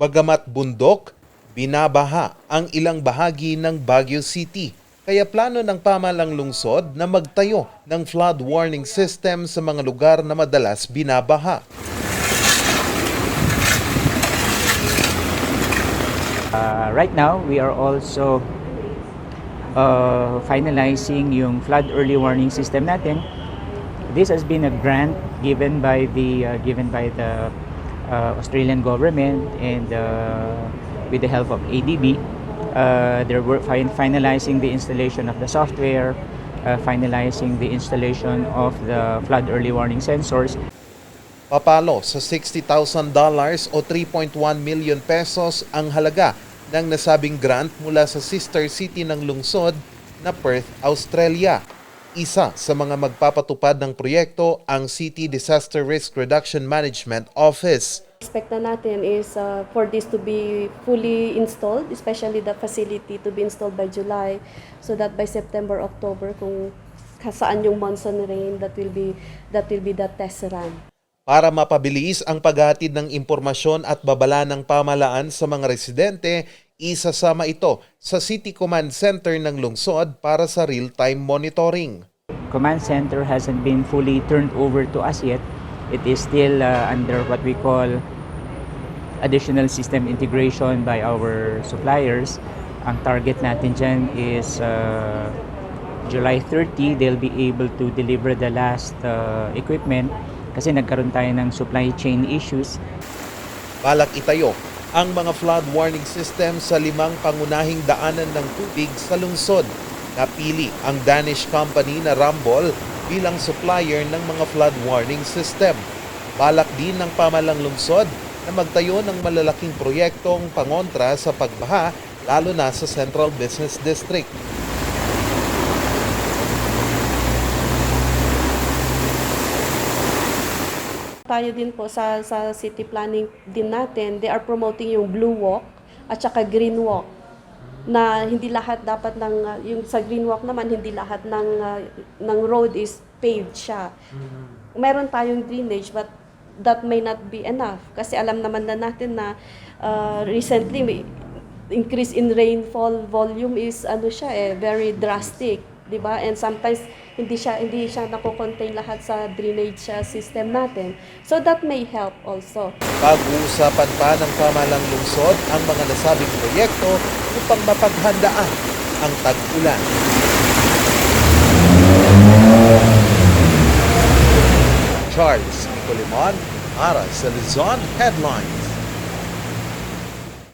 Bagamat bundok, binabaha ang ilang bahagi ng Baguio City. Kaya plano ng pamahalang lungsod na magtayo ng flood warning system sa mga lugar na madalas binabaha. Right now, we are also finalizing yung flood early warning system natin. This has been a grant given by the Australian government and with the help of ADB. They're finalizing the installation of the software, finalizing the installation of the flood early warning sensors. Papalo sa $60,000 o 3.1 million pesos ang halaga ng nasabing grant mula sa sister city ng lungsod na Perth, Australia. Isa sa mga magpapatupad ng proyekto ang City Disaster Risk Reduction Management Office. Expect na natin is for this to be fully installed, especially the facility to be installed by July, so that by September, October, kung saan yung monsoon rain, that will be the test run. Para mapabilis ang paghatid ng impormasyon at babala ng pamahalaan sa mga residente, isasama ito sa City Command Center ng lungsod para sa real-time monitoring. Command center hasn't been fully turned over to us yet. It is still under what we call additional system integration by our suppliers. Ang target natin dyan is July 30, they'll be able to deliver the last equipment kasi nagkaroon tayo ng supply chain issues. Balak itayo ang mga flood warning system sa 5 pangunahing daanan ng tubig sa lungsod. Napili ang Danish company na Ramboll bilang supplier ng mga flood warning system. Balak din ng pamahalang lungsod na magtayo ng malalaking proyektong pangontra sa pagbaha lalo na sa Central Business District. Tayo din po sa city planning din natin, they are promoting yung blue walk at saka green walk, na hindi lahat dapat ng yung sa green walk naman hindi lahat ng road is paved siya. Meron tayong drainage but that may not be enough kasi alam naman na natin na recently may increase in rainfall volume is very drastic, 'di ba? And sometimes hindi siya nako-contain lahat sa drainage system natin. So that may help also. Pag-uusapan pa ng pamahalang lungsod ang mga nasabing proyekto upang mapaghandaan ang tag-ulan. Charles Nicolimon para sa Luzon Headlines.